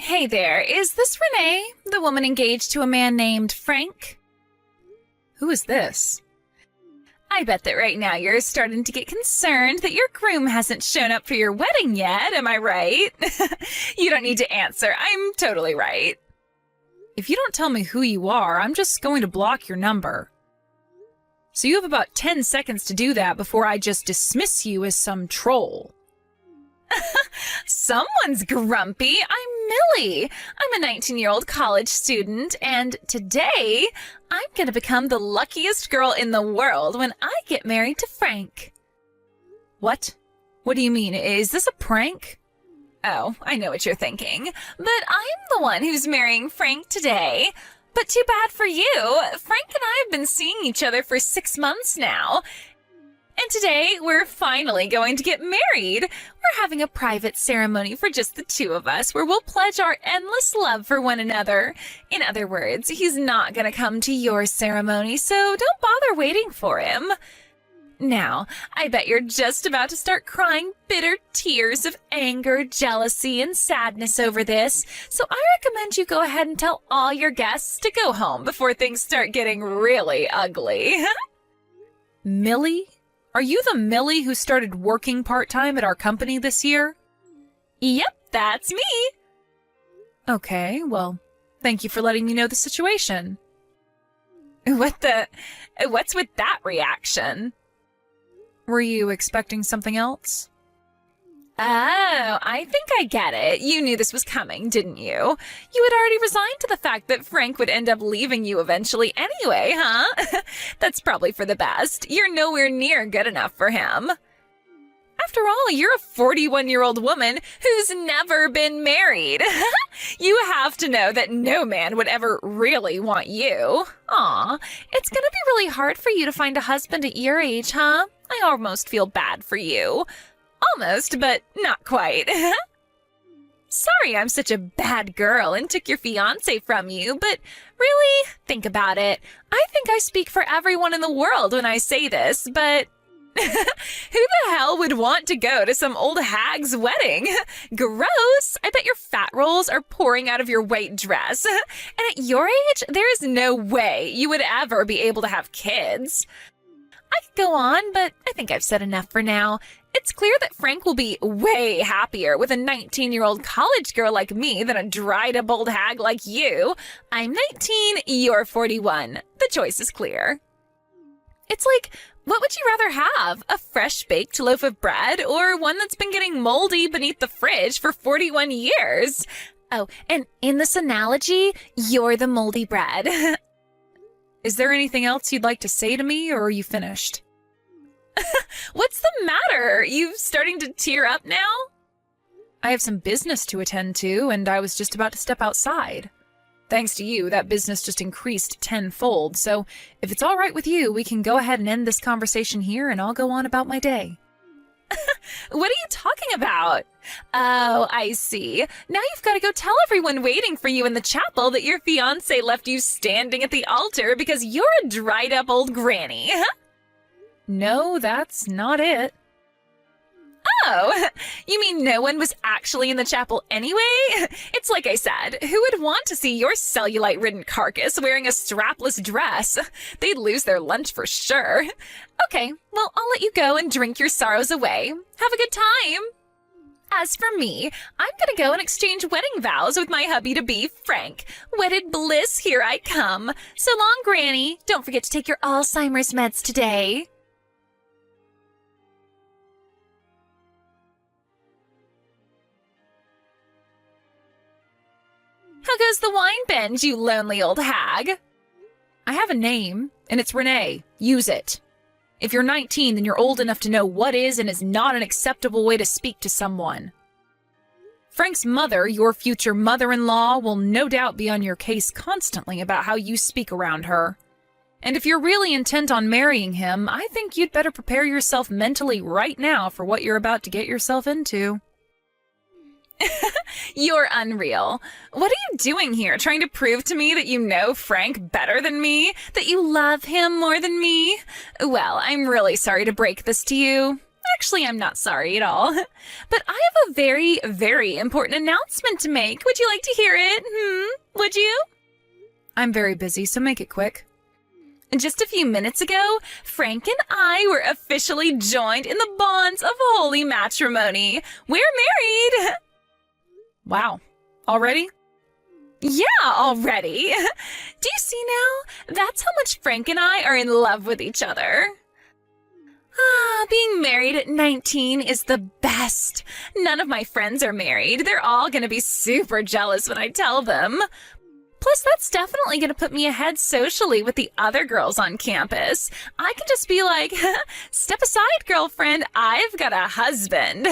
Hey there, is this Renee, the woman engaged to a man named Frank? Who is this? I bet that right now you're starting to get concerned that your groom hasn't shown up for your wedding yet, am I right? You don't need to answer, I'm totally right. If you don't tell me who you are, I'm just going to block your number. So you have about 10 seconds to do that before I just dismiss you as some troll. Someone's grumpy. I'm Millie. I'm a 19-year-old college student, and today I'm going to become the luckiest girl in the world when I get married to Frank. What? What do you mean? Is this a prank? Oh, I know what you're thinking, but I'm the one who's marrying Frank today. But too bad for you. Frank and I have been seeing each other for 6 months now. And today, we're finally going to get married. We're having a private ceremony for just the two of us where we'll pledge our endless love for one another. In other words, he's not going to come to your ceremony, so don't bother waiting for him. Now, I bet you're just about to start crying bitter tears of anger, jealousy, and sadness over this, so I recommend you go ahead and tell all your guests to go home before things start getting really ugly. Millie? Are you the Millie who started working part-time at our company this year? Yep, that's me. Okay, well, thank you for letting me know the situation. What's with that reaction? Were you expecting something else? Oh, I think I get it. You knew this was coming, didn't you? You had already resigned to the fact that Frank would end up leaving you eventually anyway, huh? That's probably for the best. You're nowhere near good enough for him. After all, you're a 41-year-old woman who's never been married. You have to know that no man would ever really want you. Aw, it's gonna be really hard for you to find a husband at your age, huh? I almost feel bad for you. Almost, but not quite. Sorry I'm such a bad girl and took your fiancé from you, but really, think about it. I think I speak for everyone in the world when I say this, but who the hell would want to go to some old hag's wedding? Gross! I bet your fat rolls are pouring out of your white dress. And at your age, there is no way you would ever be able to have kids. I could go on, but I think I've said enough for now. It's clear that Frank will be way happier with a 19-year-old college girl like me than a dried-up old hag like you. I'm 19, you're 41. The choice is clear. It's like, what would you rather have? A fresh-baked loaf of bread or one that's been getting moldy beneath the fridge for 41 years? Oh, and in this analogy, you're the moldy bread. Is there anything else you'd like to say to me, or are you finished? What's the matter? Are you starting to tear up now? I have some business to attend to, and I was just about to step outside. Thanks to you, that business just increased tenfold, so if it's all right with you, we can go ahead and end this conversation here, and I'll go on about my day. What are you talking about? Oh, I see. Now you've got to go tell everyone waiting for you in the chapel that your fiancé left you standing at the altar because you're a dried-up old granny. No, that's not it. Oh, you mean no one was actually in the chapel anyway? It's like I said, who would want to see your cellulite-ridden carcass wearing a strapless dress? They'd lose their lunch for sure. Okay, well, I'll let you go and drink your sorrows away. Have a good time. As for me, I'm gonna go and exchange wedding vows with my hubby-to-be, Frank. Wedded bliss, here I come. So long, Granny. Don't forget to take your Alzheimer's meds today. How goes the wine binge, you lonely old hag? I have a name, and it's Renee. Use it. If you're 19, then you're old enough to know what is and is not an acceptable way to speak to someone. Frank's mother, your future mother-in-law, will no doubt be on your case constantly about how you speak around her. And if you're really intent on marrying him, I think you'd better prepare yourself mentally right now for what you're about to get yourself into. You're unreal. What are you doing here, trying to prove to me that you know Frank better than me? That you love him more than me? Well, I'm really sorry to break this to you. Actually, I'm not sorry at all. But I have a very, very important announcement to make. Would you like to hear it? Would you? I'm very busy, so make it quick. Just a few minutes ago, Frank and I were officially joined in the bonds of holy matrimony. We're married! Wow. Already? Yeah, already. Do you see now? That's how much Frank and I are in love with each other. Being married at 19 is the best. None of my friends are married. They're all going to be super jealous when I tell them. Plus, that's definitely going to put me ahead socially with the other girls on campus. I can just be like, step aside, girlfriend. I've got a husband.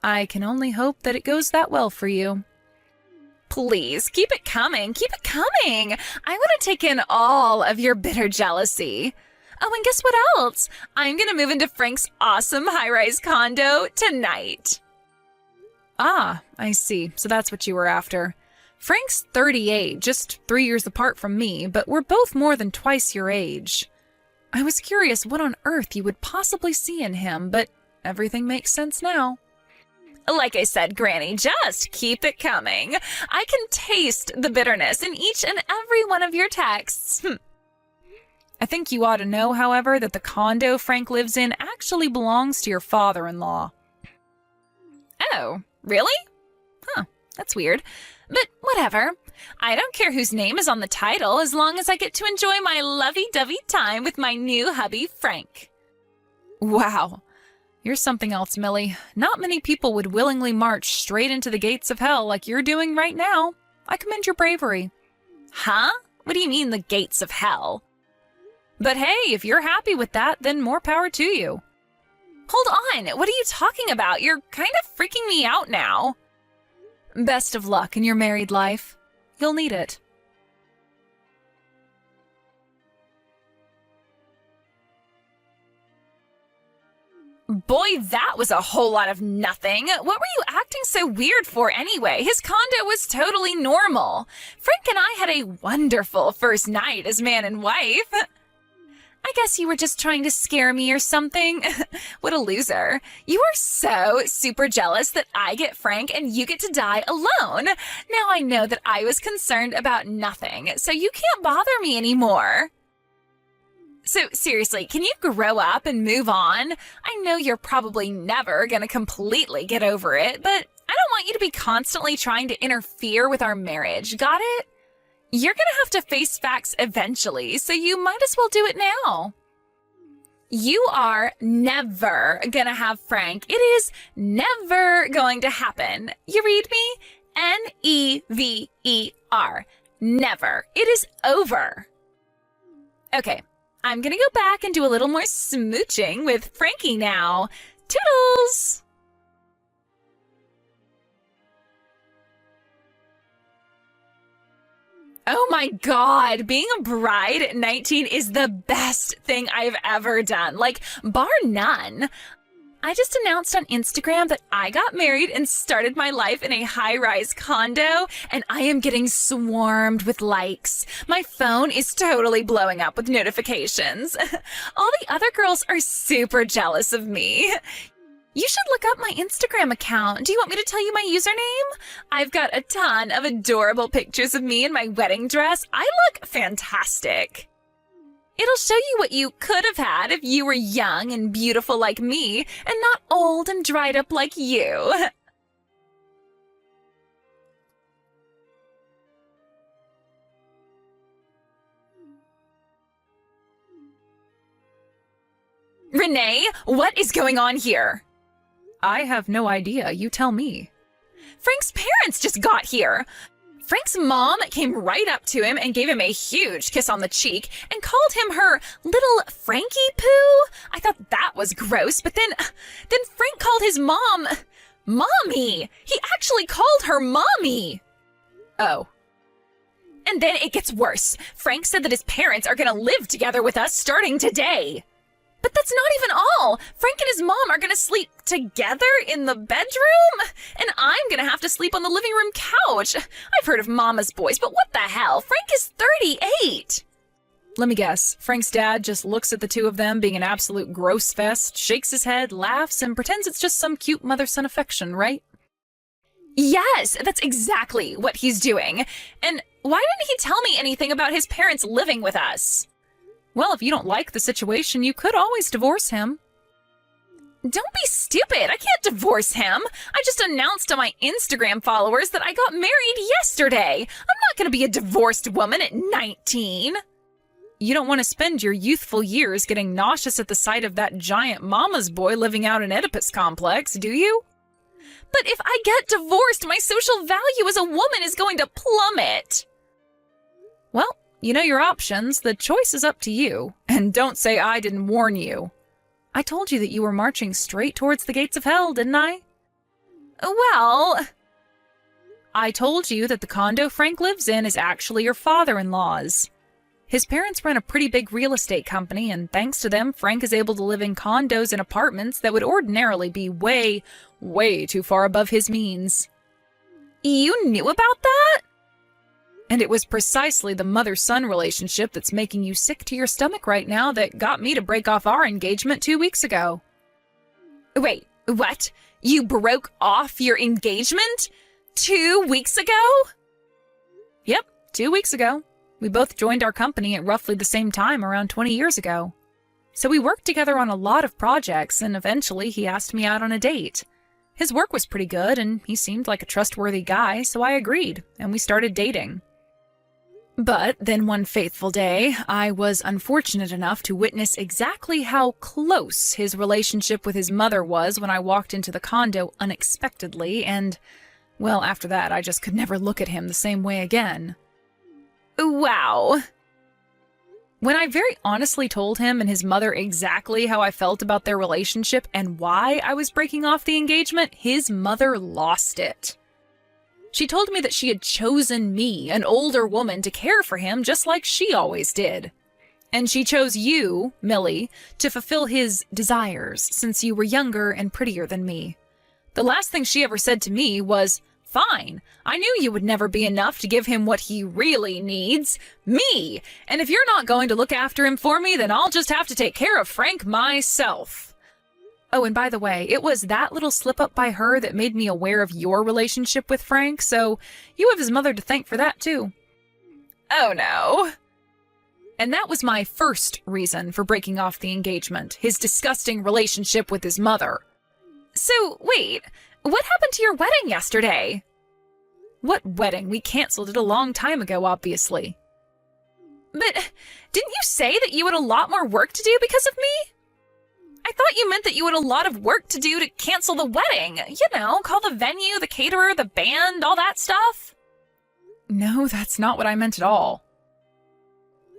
I can only hope that it goes that well for you. Please, keep it coming. Keep it coming. I want to take in all of your bitter jealousy. Oh, and guess what else? I'm going to move into Frank's awesome high-rise condo tonight. Ah, I see. So that's what you were after. Frank's 38, just 3 years apart from me, but we're both more than twice your age. I was curious what on earth you would possibly see in him, but everything makes sense now. Like I said, Granny, just keep it coming. I can taste the bitterness in each and every one of your texts. I think you ought to know, however, that the condo Frank lives in actually belongs to your father-in-law. Oh, really? Huh, that's weird. But whatever. I don't care whose name is on the title as long as I get to enjoy my lovey-dovey time with my new hubby, Frank. Wow. You're something else, Millie. Not many people would willingly march straight into the gates of hell like you're doing right now. I commend your bravery. Huh? What do you mean, the gates of hell? But hey, if you're happy with that, then more power to you. Hold on, what are you talking about? You're kind of freaking me out now. Best of luck in your married life. You'll need it. Boy, that was a whole lot of nothing. What were you acting so weird for anyway? His condo was totally normal. Frank and I had a wonderful first night as man and wife. I guess you were just trying to scare me or something. What a loser. You are so super jealous that I get Frank and you get to die alone. Now I know that I was concerned about nothing, so you can't bother me anymore. So seriously, can you grow up and move on? I know you're probably never gonna completely get over it, but I don't want you to be constantly trying to interfere with our marriage. Got it? You're gonna have to face facts eventually, so you might as well do it now. You are never gonna have Frank. It is never going to happen. You read me? N-E-V-E-R. Never. It is over. Okay, I'm gonna go back and do a little more smooching with Frankie now. Toodles! Oh my God, being a bride at 19 is the best thing I've ever done, like bar none. I just announced on Instagram that I got married and started my life in a high-rise condo, and I am getting swarmed with likes. My phone is totally blowing up with notifications. All the other girls are super jealous of me. You should look up my Instagram account. Do you want me to tell you my username? I've got a ton of adorable pictures of me in my wedding dress. I look fantastic. It'll show you what you could have had if you were young and beautiful like me and not old and dried up like you. Renee, what is going on here? I have no idea. You tell me. Frank's parents just got here. Frank's mom came right up to him and gave him a huge kiss on the cheek and called him her little Frankie poo. I thought that was gross, but then Frank called his mom Mommy. He actually called her Mommy. Oh. And then it gets worse. Frank said that his parents are going to live together with us starting today. But that's not even all. Frank and his mom are going to sleep together in the bedroom, and I'm going to have to sleep on the living room couch. I've heard of mama's boys, but what the hell? Frank is 38. Let me guess. Frank's dad just looks at the two of them being an absolute gross fest, shakes his head, laughs, and pretends it's just some cute mother-son affection, right? Yes, that's exactly what he's doing. And why didn't he tell me anything about his parents living with us? Well, if you don't like the situation, you could always divorce him. Don't be stupid. I can't divorce him. I just announced to my Instagram followers that I got married yesterday. I'm not going to be a divorced woman at 19. You don't want to spend your youthful years getting nauseous at the sight of that giant mama's boy living out an Oedipus complex, do you? But if I get divorced, my social value as a woman is going to plummet. Well, you know your options. The choice is up to you. And don't say I didn't warn you. I told you that you were marching straight towards the gates of hell, didn't I? Well, I told you that the condo Frank lives in is actually your father-in-law's. His parents run a pretty big real estate company, and thanks to them, Frank is able to live in condos and apartments that would ordinarily be way, way too far above his means. You knew about that? And it was precisely the mother-son relationship that's making you sick to your stomach right now that got me to break off our engagement 2 weeks ago. Wait, what? You broke off your engagement 2 weeks ago? Yep, 2 weeks ago. We both joined our company at roughly the same time around 20 years ago. So we worked together on a lot of projects, and eventually he asked me out on a date. His work was pretty good, and he seemed like a trustworthy guy, so I agreed, and we started dating. But then one fateful day, I was unfortunate enough to witness exactly how close his relationship with his mother was when I walked into the condo unexpectedly, and, well, after that I just could never look at him the same way again. Wow. When I very honestly told him and his mother exactly how I felt about their relationship and why I was breaking off the engagement, his mother lost it. She told me that she had chosen me, an older woman, to care for him just like she always did. And she chose you, Millie, to fulfill his desires since you were younger and prettier than me. The last thing she ever said to me was, "Fine, I knew you would never be enough to give him what he really needs, me. And if you're not going to look after him for me, then I'll just have to take care of Frank myself." Oh, and by the way, it was that little slip-up by her that made me aware of your relationship with Frank, so you have his mother to thank for that, too. Oh, no. And that was my first reason for breaking off the engagement, his disgusting relationship with his mother. So, wait, what happened to your wedding yesterday? What wedding? We canceled it a long time ago, obviously. But didn't you say that you had a lot more work to do because of me? I thought you meant that you had a lot of work to do to cancel the wedding. You know, call the venue, the caterer, the band, all that stuff. No, that's not what I meant at all.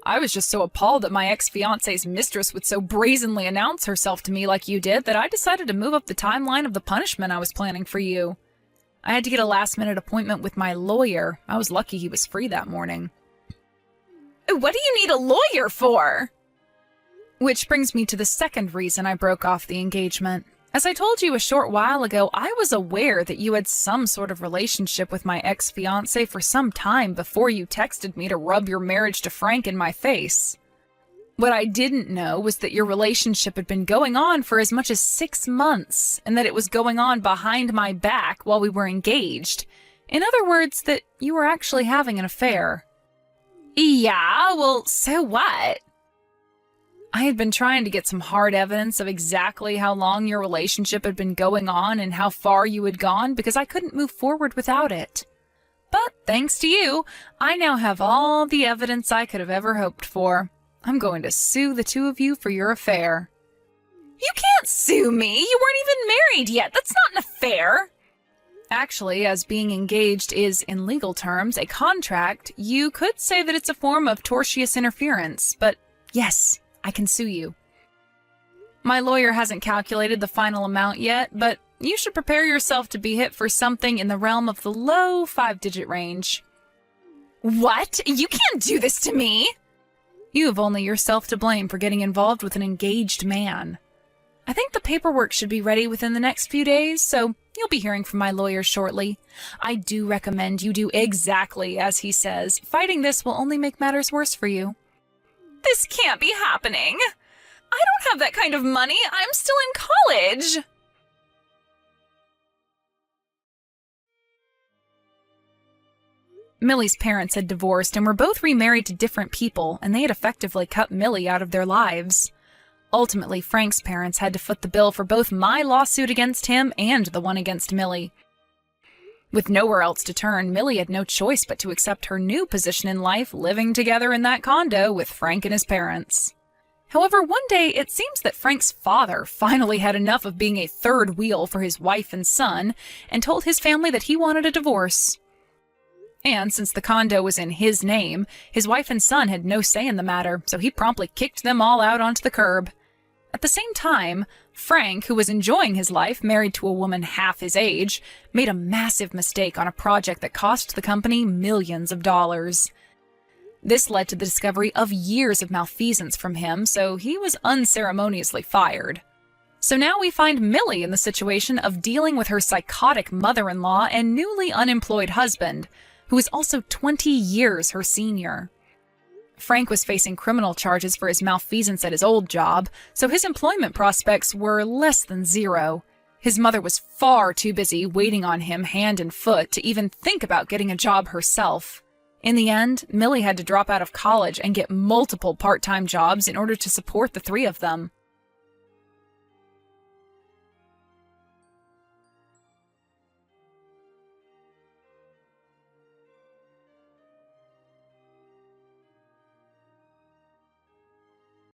I was just so appalled that my ex-fiancé's mistress would so brazenly announce herself to me like you did that I decided to move up the timeline of the punishment I was planning for you. I had to get a last-minute appointment with my lawyer. I was lucky he was free that morning. What do you need a lawyer for? Which brings me to the second reason I broke off the engagement. As I told you a short while ago, I was aware that you had some sort of relationship with my ex-fiancé for some time before you texted me to rub your marriage to Frank in my face. What I didn't know was that your relationship had been going on for as much as 6 months, and that it was going on behind my back while we were engaged. In other words, that you were actually having an affair. Yeah, well, so what? I had been trying to get some hard evidence of exactly how long your relationship had been going on and how far you had gone because I couldn't move forward without it. But thanks to you, I now have all the evidence I could have ever hoped for. I'm going to sue the two of you for your affair. You can't sue me! You weren't even married yet! That's not an affair! Actually, as being engaged is, in legal terms, a contract, you could say that it's a form of tortious interference, but yes, I can sue you. My lawyer hasn't calculated the final amount yet, but you should prepare yourself to be hit for something in the realm of the low 5-digit range. What? You can't do this to me! You have only yourself to blame for getting involved with an engaged man. I think the paperwork should be ready within the next few days, so you'll be hearing from my lawyer shortly. I do recommend you do exactly as he says. Fighting this will only make matters worse for you. This can't be happening. I don't have that kind of money. I'm still in college. Millie's parents had divorced and were both remarried to different people, and they had effectively cut Millie out of their lives. Ultimately, Frank's parents had to foot the bill for both my lawsuit against him and the one against Millie. With nowhere else to turn, Millie had no choice but to accept her new position in life, living together in that condo with Frank and his parents. However, one day it seems that Frank's father finally had enough of being a third wheel for his wife and son and told his family that he wanted a divorce. And since the condo was in his name, his wife and son had no say in the matter, so he promptly kicked them all out onto the curb. At the same time, Frank, who was enjoying his life married to a woman half his age, made a massive mistake on a project that cost the company millions of dollars. This led to the discovery of years of malfeasance from him, so he was unceremoniously fired. So now we find Millie in the situation of dealing with her psychotic mother-in-law and newly unemployed husband, who is also 20 years her senior. Frank was facing criminal charges for his malfeasance at his old job, so his employment prospects were less than zero. His mother was far too busy waiting on him hand and foot to even think about getting a job herself. In the end, Millie had to drop out of college and get multiple part-time jobs in order to support the three of them.